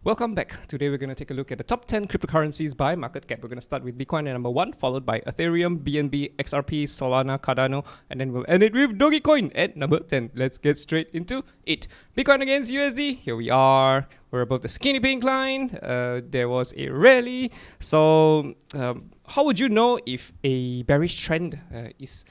Welcome back. Today we're going to take a look at the top 10 cryptocurrencies by market cap. We're going to start with Bitcoin at number 1, followed by Ethereum, BNB, XRP, Solana, Cardano, and then we'll end it with Dogecoin at number 10. Let's get straight into it. Bitcoin against USD. Here we are. We're above the skinny pink line. There was a rally. So how would you know if a bearish trend is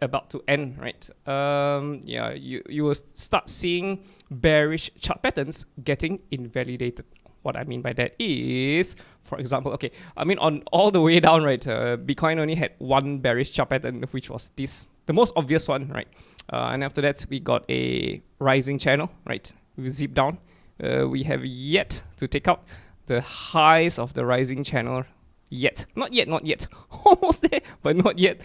about to end, right? Yeah, you will start seeing bearish chart patterns getting invalidated. What I mean by that is, for example, okay, I mean on all the way down, right, Bitcoin only had one bearish chart pattern, which was this, the most obvious one, right? And after that, we got a rising channel, right? We zip down. We have yet to take out the highs of the rising channel. Not yet, almost there, but not yet.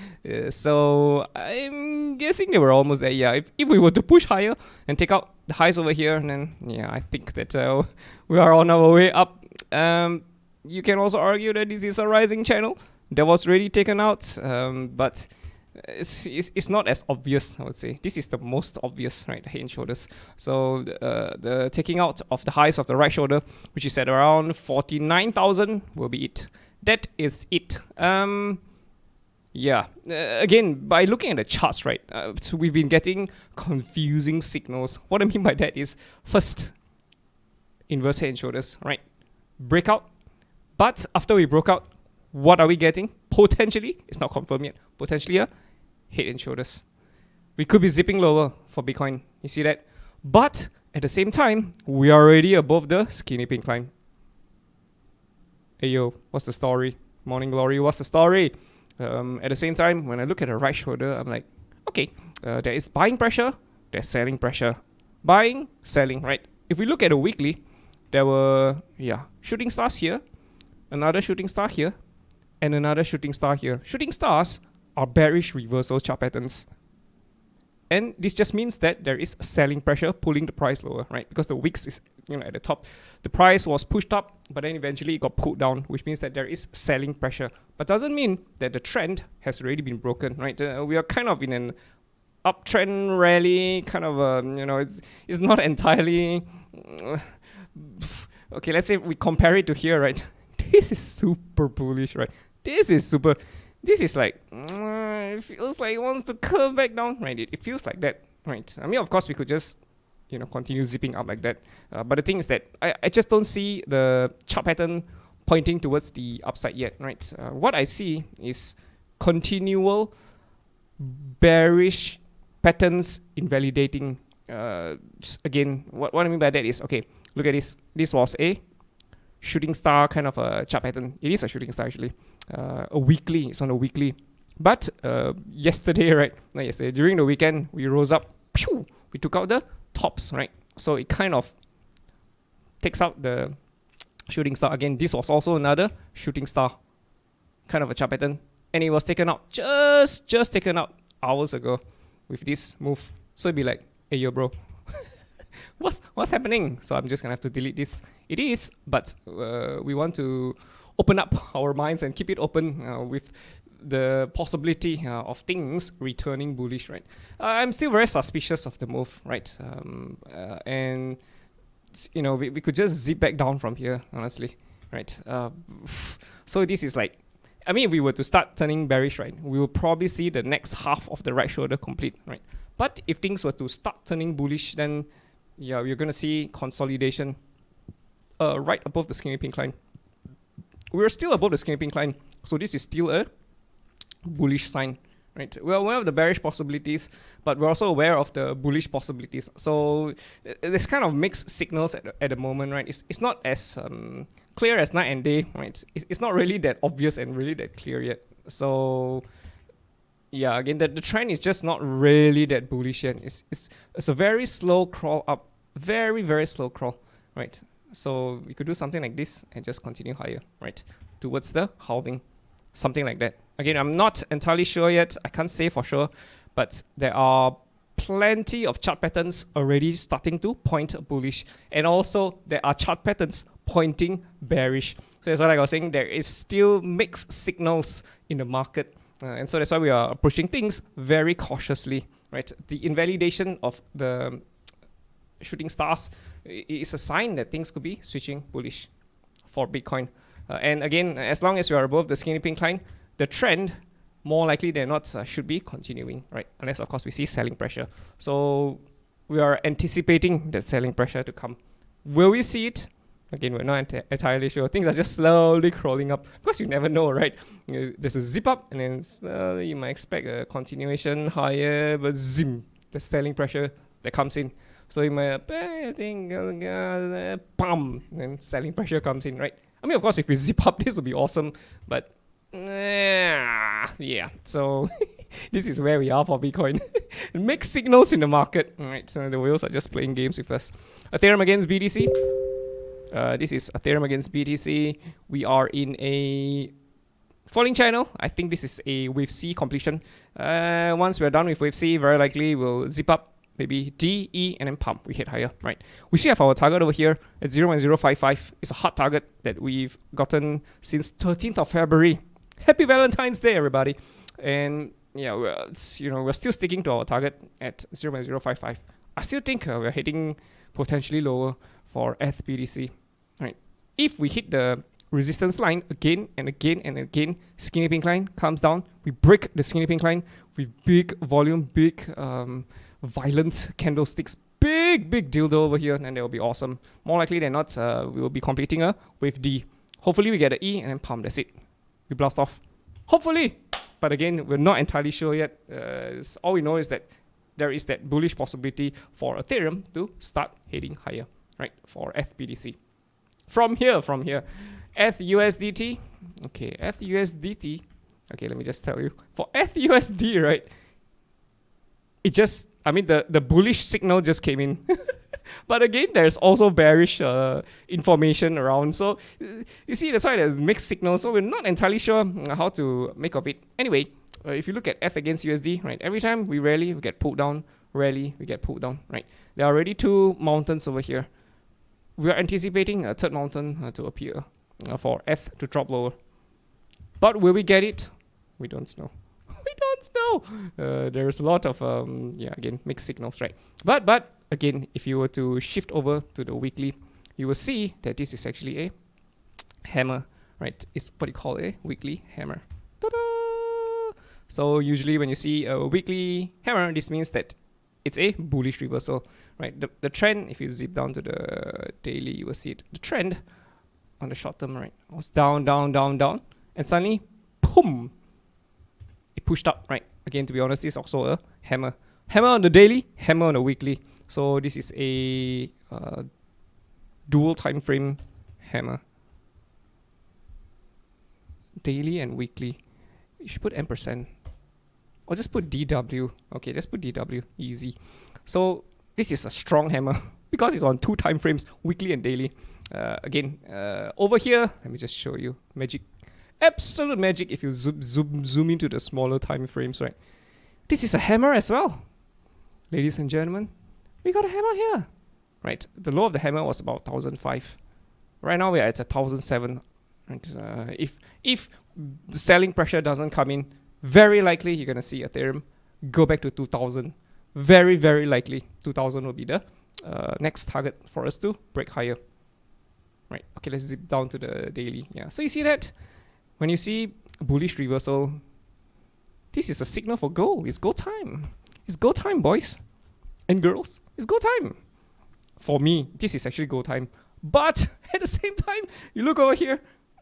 So I'm guessing they were almost there. Yeah, if we were to push higher and take out the highs over here, then yeah, I think that we are on our way up. You can also argue that this is a rising channel that was already taken out, but it's not as obvious, I would say. This is the most obvious, right? Head and shoulders. So the taking out of the highs of the right shoulder, which is at around 49,000, will be it. That is it. Yeah. Again, by looking at the charts, right, so we've been getting confusing signals. What I mean by that is, first, inverse head and shoulders, right? Breakout. But after we broke out, what are we getting? Potentially, it's not confirmed yet, potentially a head and shoulders. We could be zipping lower for Bitcoin. You see that? But at the same time, we are already above the skinny pink line. Hey yo, what's the story? Morning glory, what's the story? At the same time, when I look at the right shoulder, I'm like, okay, there is buying pressure, there's selling pressure. Buying, selling, right? If we look at a weekly, there were, shooting stars here, another shooting star here, and another shooting star here. Shooting stars are bearish reversal chart patterns. And this just means that there is selling pressure pulling the price lower, right? Because the wicks is at the top. The price was pushed up, but then eventually it got pulled down, which means that there is selling pressure. But doesn't mean that the trend has already been broken, right? We are kind of in an uptrend rally, kind of, it's not entirely... okay, let's say we compare it to here, right? This is super bullish, right? This is like, it feels like it wants to curve back down, right? It feels like that, right? I mean, of course, we could just, continue zipping up like that. But the thing is that I just don't see the chart pattern pointing towards the upside yet, right? What I see is continual bearish patterns invalidating. Again, what I mean by that is, okay, look at this. This was a shooting star kind of a chart pattern. It is a shooting star actually. A weekly, it's on a weekly. But yesterday, right? Not yesterday, during the weekend, we rose up. Pew! We took out the tops, right? So it kind of takes out the shooting star. Again, this was also another shooting star kind of a chart pattern. And it was taken out, just taken out hours ago with this move. So it'd be like, hey, yo, bro. What's happening? So I'm just gonna have to delete this. It is, but we want to open up our minds and keep it open with the possibility of things returning bullish, right? I'm still very suspicious of the move, right? And we could just zip back down from here, honestly, right? So this is like, I mean, if we were to start turning bearish, right, we will probably see the next half of the right shoulder complete, right? But if things were to start turning bullish, then yeah, we're gonna see consolidation right above the skinny pink line. We're still above the skinny pink line, so this is still a bullish sign, right? We're aware of the bearish possibilities, but we're also aware of the bullish possibilities. So there's kind of mixed signals at the moment, right? It's not as clear as night and day, right? It's not really that obvious and really that clear yet. So yeah, again, the trend is just not really that bullish yet. It's a very slow crawl up, very slow crawl, right? So we could do something like this and just continue higher, right? Towards the halving, something like that. Again, I'm not entirely sure yet. I can't say for sure, but there are plenty of chart patterns already starting to point bullish. And also there are chart patterns pointing bearish. So that's what I was saying. There is still mixed signals in the market. And so that's why we are approaching things very cautiously, right? The invalidation of the shooting stars it's a sign that things could be switching bullish for Bitcoin. And again, as long as you are above the skinny pink line, the trend more likely than not should be continuing, right? Unless of course we see selling pressure. So we are anticipating that selling pressure to come. Will we see it? Again, we're not entirely sure. Things are just slowly crawling up because you never know, right? There's a zip up and then slowly you might expect a continuation higher, but zim, the selling pressure that comes in. So you might, I think, bam, and selling pressure comes in, right? I mean, of course, if you zip up, this would be awesome, but yeah. So this is where we are for Bitcoin. Mixed signals in the market. All right, so the whales are just playing games with us. Ethereum against BTC. This is Ethereum against BTC. We are in a falling channel. I think this is a wave C completion. Once we're done with wave C, very likely we'll zip up. Maybe D, E, and then pump. We hit higher, right? We still have our target over here at 0.055. It's a hard target that we've gotten since 13th of February. Happy Valentine's Day, everybody. And yeah, we're still sticking to our target at 0.055. I still think we're hitting potentially lower for ETH right? If we hit the resistance line again and again and again, skinny pink line comes down, we break the skinny pink line with big volume, big violent candlesticks, big dildo over here, and that will be awesome. More likely than not, we will be completing a wave D. Hopefully we get an E and then pump, that's it. We blast off. Hopefully! But again, we're not entirely sure yet. All we know is that there is that bullish possibility for Ethereum to start heading higher, right? For ETH From here, ETH USDT. Okay, ETH USDT. Okay, let me just tell you. For ETH USD, right? It just, I mean, the bullish signal just came in. But again, there's also bearish information around. So you see, that's why there's mixed signals. So we're not entirely sure how to make of it. Anyway, if you look at ETH against USD, right? Every time we rally, we get pulled down. Rally, we get pulled down, right? There are already two mountains over here. We are anticipating a third mountain to appear for ETH to drop lower. But will we get it? We don't know. We don't know. There's a lot of again, mixed signals, right? But again, if you were to shift over to the weekly, you will see that this is actually a hammer, right? It's what you call a weekly hammer. Ta-da! So usually when you see a weekly hammer, this means that it's a bullish reversal, right? The trend, if you zip down to the daily, you will see it. The trend on the short term, right, was down, and suddenly, boom, it pushed up, right? Again, to be honest, this is also a hammer. Hammer on the daily, hammer on the weekly. So this is a dual time frame hammer. Daily and weekly. You should put ampersand. Or just put DW. Okay, just put DW. Easy. So this is a strong hammer because it's on 2 time frames, weekly and daily. Again, over here, let me just show you magic. Absolute magic if you zoom into the smaller time frames, right? This is a hammer as well. Ladies and gentlemen, we got a hammer here. Right, the low of the hammer was about 1,005. Right now we're at 1,007. Right? If the selling pressure doesn't come in, very likely you're gonna see Ethereum go back to 2,000. Very, very likely 2,000 will be the next target for us to break higher. Right, okay, let's zip down to the daily. Yeah, so you see that? When you see a bullish reversal, this is a signal for go. It's go time. It's go time, boys and girls. It's go time. For me, this is actually go time. But at the same time, you look over here,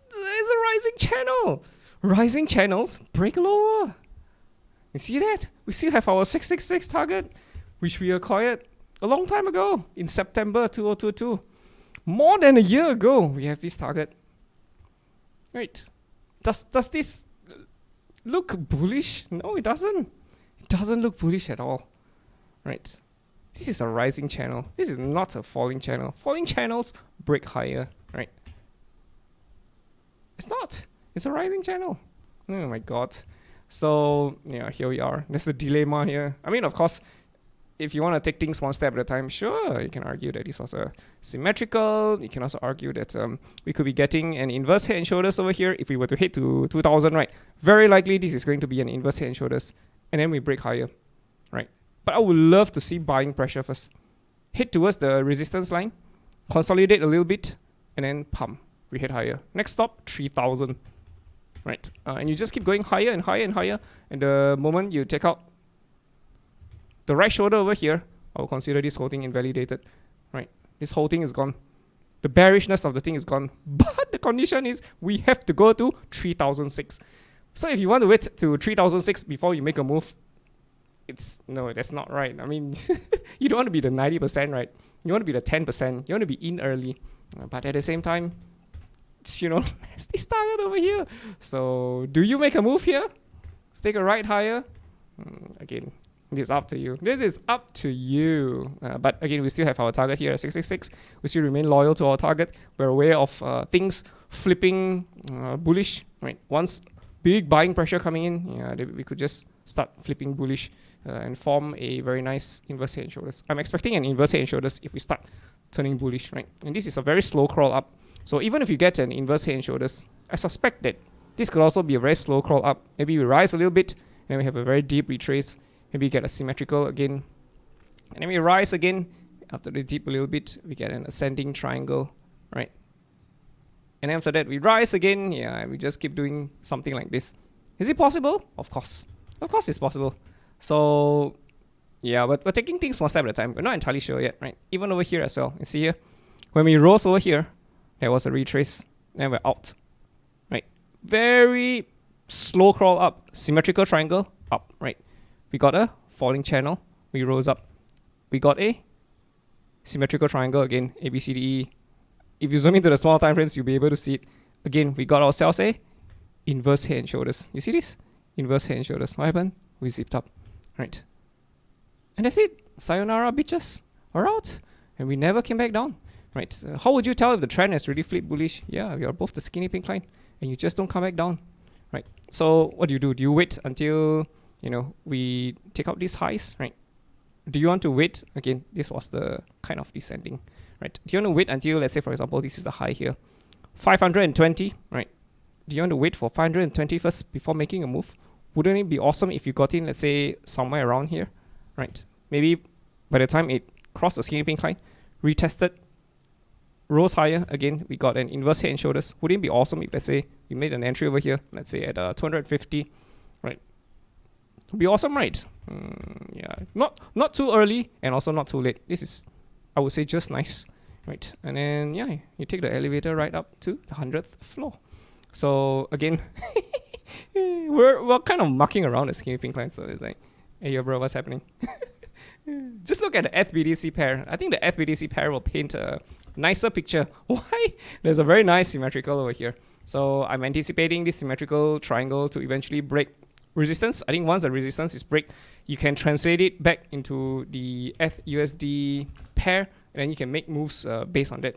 it's a rising channel. Rising channels break lower. You see that? We still have our 666 target, which we acquired a long time ago in September 2022. More than a year ago, we have this target. Right. Does this look bullish? No, it doesn't. It doesn't look bullish at all. Right. This is a rising channel. This is not a falling channel. Falling channels break higher, right? It's not. It's a rising channel. Oh my god. So, yeah, here we are. There's a dilemma here. I mean, of course, if you want to take things one step at a time, sure, you can argue that this was a symmetrical. You can also argue that we could be getting an inverse head and shoulders over here if we were to hit to 2,000, right? Very likely this is going to be an inverse head and shoulders, and then we break higher, right? But I would love to see buying pressure first. Hit towards the resistance line, consolidate a little bit, and then pump. We hit higher. Next stop, 3,000. Right, and you just keep going higher and higher and higher. And the moment you take out the right shoulder over here, I'll consider this whole thing invalidated. Right, this whole thing is gone. The bearishness of the thing is gone. But the condition is we have to go to 3,006. So if you want to wait to 3,006 before you make a move, no, that's not right. I mean, you don't want to be the 90%, right? You want to be the 10%. You want to be in early. But at the same time, let's this target over here. So do you make a move here? Let's take a right higher. Again, this is up to you. This is up to you. But again, we still have our target here at 666. We still remain loyal to our target. We're aware of things flipping bullish. Right, once big buying pressure coming in, we could just start flipping bullish and form a very nice inverse head and shoulders. I'm expecting an inverse head and shoulders if we start turning bullish, right? And this is a very slow crawl up. So even if you get an inverse head and shoulders, I suspect that this could also be a very slow crawl up. Maybe we rise a little bit, then we have a very deep retrace. Maybe get a symmetrical again, and then we rise again. After the dip a little bit, we get an ascending triangle, right? And then after that, we rise again. Yeah, and we just keep doing something like this. Is it possible? Of course it's possible. So yeah, but we're taking things one step at a time. We're not entirely sure yet, right? Even over here as well. You see here, when we rose over here, there was a retrace. Then we're out, right? Very slow crawl up, symmetrical triangle up, right? We got a falling channel. We rose up. We got a symmetrical triangle again, A, B, C, D, E. If you zoom into the small time frames, you'll be able to see it. Again, we got ourselves a inverse head and shoulders. You see this? Inverse head and shoulders. What happened? We zipped up, right? And that's it. Sayonara, bitches. We're out. And we never came back down, right? How would you tell if the trend has really flipped bullish? Yeah, we are both the skinny pink line, and you just don't come back down, right? So what do? Do you wait until we take out these highs, right? Do you want to wait? Again, this was the kind of descending, right? Do you want to wait until, let's say, for example, this is the high here, 520, right? Do you want to wait for 520 first before making a move? Wouldn't it be awesome if you got in, let's say, somewhere around here, right? Maybe by the time it crossed the skinny pink line, retested, rose higher, again, we got an inverse head and shoulders. Wouldn't it be awesome if, let's say, we made an entry over here, let's say at 250, right? Would be awesome, right? Yeah, not too early and also not too late. This is, I would say, just nice, right? And then yeah, you take the elevator right up to the 100th floor. So again, we're kind of mucking around the skinny pink line. So it's like, hey, yo, bro, what's happening? Just look at the FBDC pair. I think the FBDC pair will paint a nicer picture. Why? There's a very nice symmetrical over here. So I'm anticipating this symmetrical triangle to eventually break resistance. I think once the resistance is break, you can translate it back into the ETH/USD pair, and then you can make moves based on that.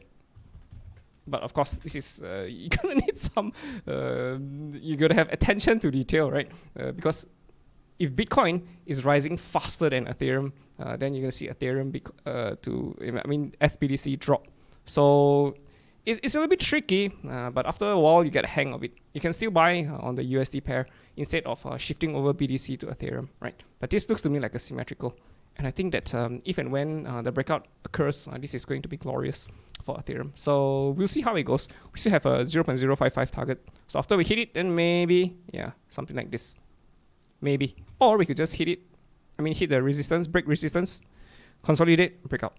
But of course, this is you're gonna need some. You're gonna have attention to detail, right? Because if Bitcoin is rising faster than Ethereum, then you're gonna see Ethereum FBDC drop. So it's a little bit tricky, but after a while you get a hang of it. You can still buy on the USD pair instead of shifting over BDC to Ethereum, right? But this looks to me like a symmetrical. And I think that if and when the breakout occurs, this is going to be glorious for Ethereum. So we'll see how it goes. We still have a 0.055 target. So after we hit it, then maybe, yeah, something like this. Maybe. Or we could just hit it. Hit the resistance, break resistance, consolidate, break out.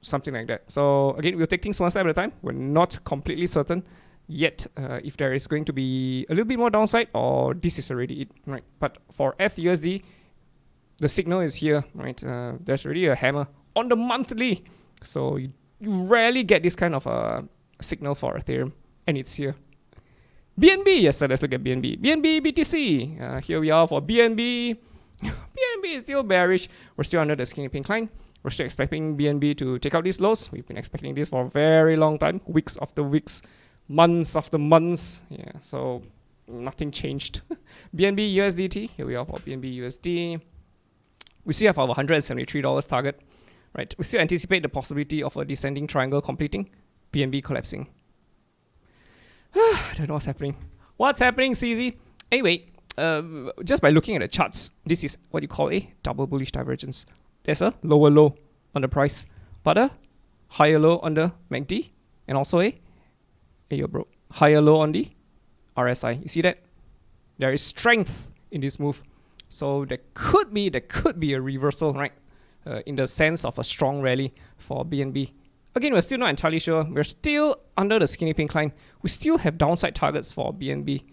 Something like that. So again, we'll take things one step at a time. We're not completely certain yet if there is going to be a little bit more downside or this is already it, right? But for ETH/USD, the signal is here, right? There's already a hammer on the monthly. So you rarely get this kind of signal for Ethereum, and it's here. BNB, yes, so let's look at BNB. BNB BTC, here we are for BNB. BNB is still bearish. We're still under the skinny pink line. We're still expecting BNB to take out these lows. We've been expecting this for a very long time, weeks after weeks, months after months. Yeah, so nothing changed. BNB USDT, here we are for BNB USD. We still have our $173 target, right? We still anticipate the possibility of a descending triangle completing, BNB collapsing. I don't know what's happening. What's happening, CZ? Anyway, just by looking at the charts, this is what you call a double bullish divergence. There's a lower low on the price, but a higher low on the MACD, and also hey yo bro, higher low on the RSI. You see that? There is strength in this move. So there could be a reversal, right? In the sense of a strong rally for BNB. Again, we're still not entirely sure. We're still under the skinny pink line. We still have downside targets for BNB.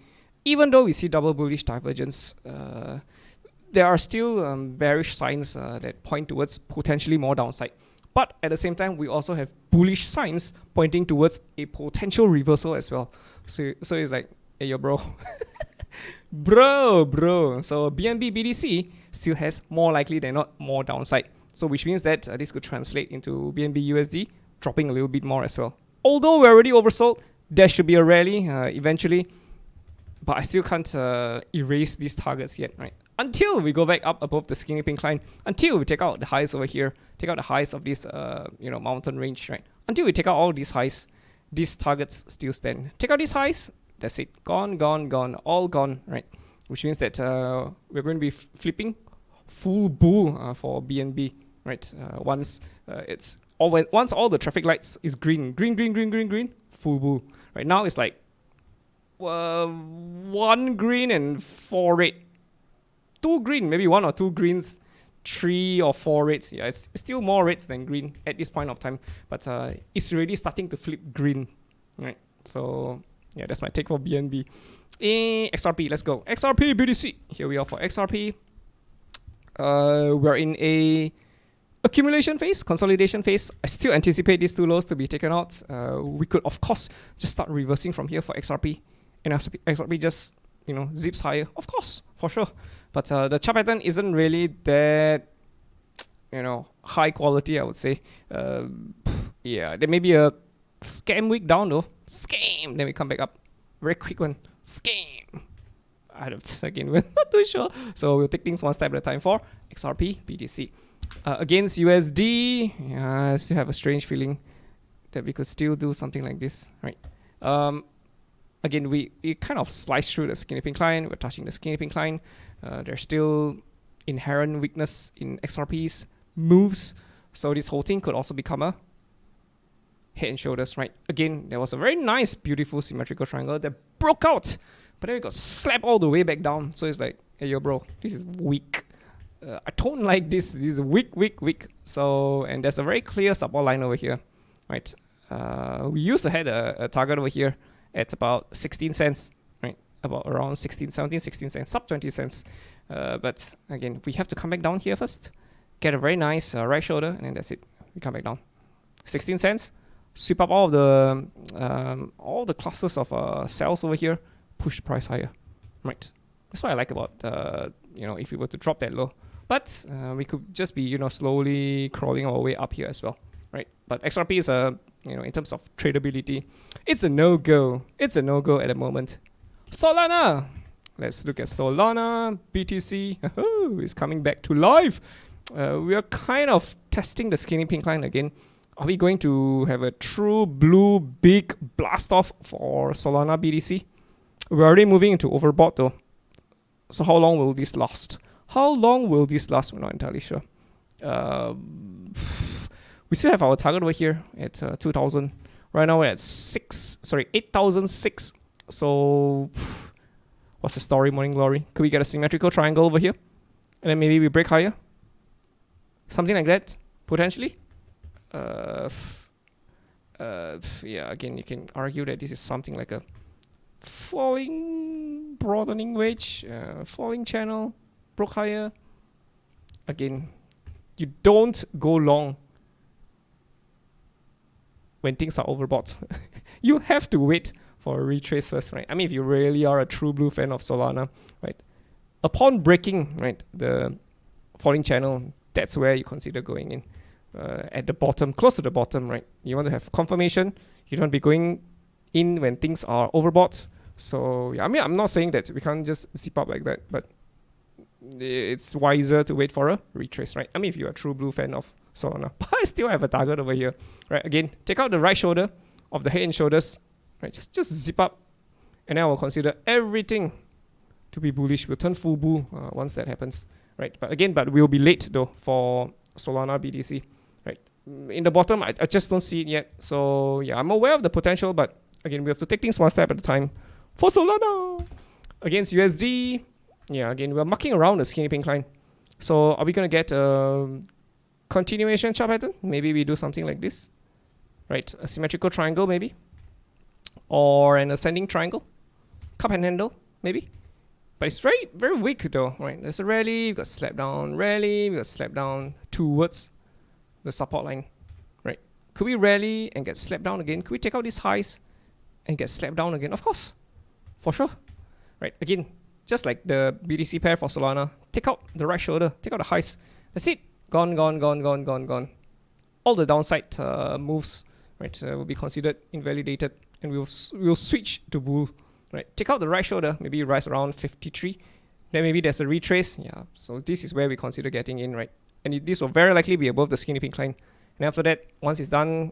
Even though we see double bullish divergence, there are still bearish signs that point towards potentially more downside. But at the same time, we also have bullish signs pointing towards a potential reversal as well. So it's like, hey, yo, bro. bro. So BNB BDC still has more likely than not more downside. So which means that this could translate into BNB USD dropping a little bit more as well. Although we're already oversold, there should be a rally eventually. But I still can't erase these targets yet, right? Until we go back up above the skinny pink line, until we take out the highs over here, take out the highs of this mountain range, right? Until we take out all these highs, these targets still stand. Take out these highs, that's it. Gone, all gone, right? Which means that we're going to be flipping full bull for BNB, right? Once all the traffic lights is green, full bull. Right now it's like 1 green and 4 red. 2 green, maybe 1 or 2 greens, 3 or 4 reds. Yeah, it's still more reds than green at this point of time, but it's already starting to flip green, right? So yeah, that's my take for BNB. XRP, let's go. XRP BTC. Here we are for XRP. We're in a accumulation phase, consolidation phase. I still anticipate these two lows to be taken out. We could of course just start reversing from here for XRP, and XRP just zips higher, of course, for sure. But the chart pattern isn't really that high quality, I would say. Yeah, there may be a scam week down though. Scam. Then we come back up. Very quick one. Scam. Again, we're not too sure. So we'll take things one step at a time for XRP BTC. Against USD, I still have a strange feeling that we could still do something like this, right? Again, we kind of slice through the skinny pink line. We're touching the skinny pink line. There's still inherent weakness in XRP's moves. So this whole thing could also become a head and shoulders, right? Again, there was a very nice, beautiful symmetrical triangle that broke out. But then we got slapped all the way back down. So it's like, hey, yo, bro, this is weak. I don't like this. This is weak. So, and there's a very clear support line over here, right? We used to have a target over here at about 16 cents, right? About around 17, 16 cents, sub 20 cents. But again, we have to come back down here first, get a very nice right shoulder, and then that's it. We come back down. 16 cents, sweep up all the clusters of cells over here, push the price higher, right? That's what I like about, if we were to drop that low. But we could just be, slowly crawling our way up here as well, right? But XRP is in terms of tradability, it's a no-go. It's a no-go at the moment. Solana. Let's look at Solana. BTC is coming back to life. We are kind of testing the skinny pink line again. Are we going to have a true blue big blast off for Solana BTC? We're already moving into overbought though. So how long will this last? How long will this last? We're not entirely sure. We still have our target over here at 2,000. Right now we're at 8,006. So what's the story, Morning Glory? Could we get a symmetrical triangle over here? And then maybe we break higher? Something like that, potentially? Yeah, again, you can argue that this is something like a falling, broadening wedge, falling channel, broke higher. Again, you don't go long when things are overbought. You have to wait for a retrace first, right? I mean, if you really are a true blue fan of Solana, right? Upon breaking, right, the falling channel, that's where you consider going in. At the bottom, close to the bottom, right? You want to have confirmation. You don't be going in when things are overbought. So yeah, I mean, I'm not saying that we can't just zip up like that, but it's wiser to wait for a retrace, right? I mean, if you're a true blue fan of Solana, but I still have a target over here, right? Again, take out the right shoulder of the head and shoulders, right? Just zip up, and then I will consider everything to be bullish. We'll turn full bull once that happens, right? But again, we'll be late though for Solana BTC, right? in the bottom, I just don't see it yet. So yeah, I'm aware of the potential, but again, we have to take things one step at a time. For Solana against USD, yeah, again, we're mucking around the skinny pink line. So are we gonna get a continuation chart pattern? Maybe we do something like this, right? A symmetrical triangle maybe, or an ascending triangle, cup and handle maybe. But it's very, very weak though, right? There's a rally, we got slapped down, rally, we got slapped down towards the support line, right? Could we rally and get slapped down again? Could we take out these highs and get slapped down again? Of course, for sure, right? Again, just like the BTC pair for Solana, take out the right shoulder, take out the highs. That's it. Gone, gone, gone, gone, gone, gone. All the downside moves, right, will be considered invalidated, and we'll switch to bull, right? Take out the right shoulder, maybe rise around 53. Then maybe there's a retrace. Yeah, so this is where we consider getting in, right? And this will very likely be above the skinny pink line. And after that, once it's done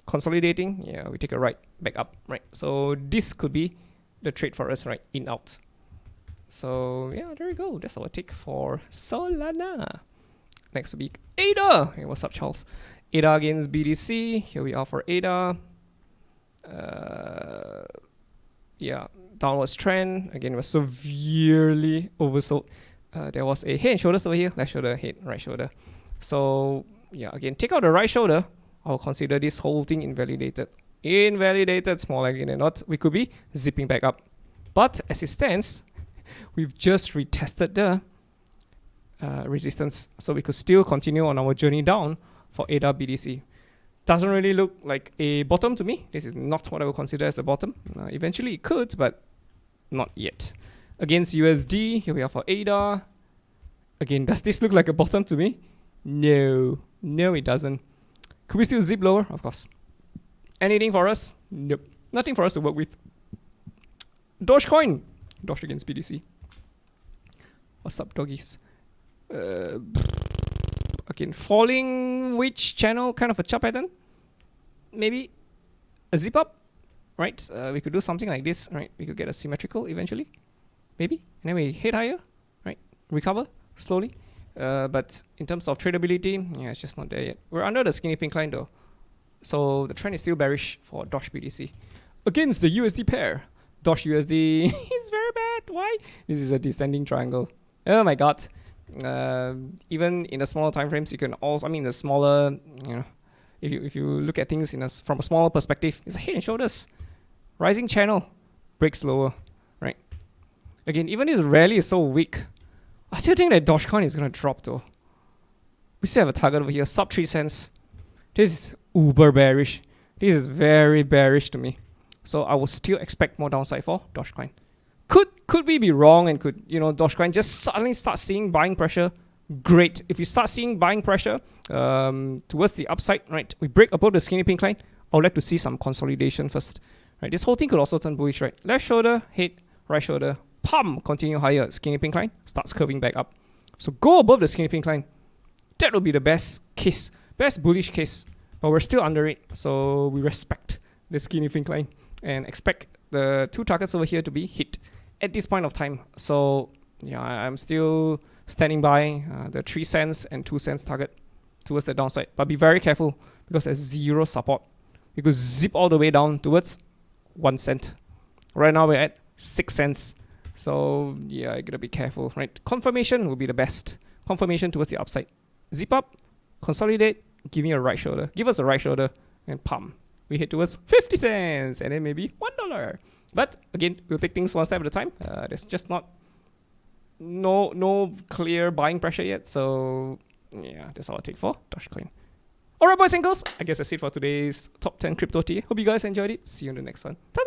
consolidating, yeah, we take a right back up, right? So this could be the trade for us, right? In, out. So yeah, there we go. That's our take for Solana. Next week, ADA. Hey, what's up, Charles? ADA against BTC. Here we are for ADA. Yeah, downwards trend. Again, we're severely oversold. There was a head and shoulders over here. Left shoulder, head, right shoulder. So yeah, again, take out the right shoulder. I'll consider this whole thing invalidated. Invalidated, small again and not. We could be zipping back up. But as it stands, we've just retested the resistance. So we could still continue on our journey down for ADA BTC. Doesn't really look like a bottom to me. This is not what I would consider as a bottom. Eventually it could, but not yet. Against USD, here we are for ADA. Again, does this look like a bottom to me? No. No, it doesn't. Could we still zip lower? Of course. Anything for us? Nope. Nothing for us to work with. Dogecoin. Doge against BTC. What's up, doggies? Again, falling which channel? Kind of a chart pattern? Maybe a zip up, right? We could do something like this, right? We could get a symmetrical eventually, maybe. And then we hit higher, right? Recover slowly. But in terms of tradability, yeah, it's just not there yet. We're under the skinny pink line though. So the trend is still bearish for Doge BTC. Against the USD pair, Doge USD is very bad. Why? This is a descending triangle. Oh my god. Even in the smaller time frames, you can also, I mean, the smaller, you know, if you look at things from a smaller perspective, it's a head and shoulders. Rising channel, breaks lower, right? Again, even this rally is so weak, I still think that Dogecoin is going to drop though. We still have a target over here, sub 3 cents. This is uber bearish. This is very bearish to me. So I will still expect more downside for Dogecoin. Could we be wrong and could, you know, Dogecoin just suddenly start seeing buying pressure? Great. If you start seeing buying pressure towards the upside, right, we break above the skinny pink line, I would like to see some consolidation first. Right, this whole thing could also turn bullish, right? Left shoulder, head, right shoulder, pump, continue higher, skinny pink line, starts curving back up. So go above the skinny pink line. That will be the best case, best bullish case. But we're still under it, so we respect the skinny pink line and expect the two targets over here to be hit at this point of time. So yeah, I'm still standing by the 3 cents and 2 cents target towards the downside. But be very careful because there's zero support. You could zip all the way down towards 1 cent. Right now we're at 6 cents. So yeah, you gotta be careful, right? Confirmation will be the best. Confirmation towards the upside. Zip up, consolidate, give me a right shoulder. Give us a right shoulder and pump. We hit towards 50 cents and then maybe $1. But again, we'll take things one step at a time. There's just no clear buying pressure yet. So yeah, that's all I take for Dogecoin. Alright, boys and girls, I guess that's it for today's top 10 crypto tea. Hope you guys enjoyed it. See you in the next one. Ta-da!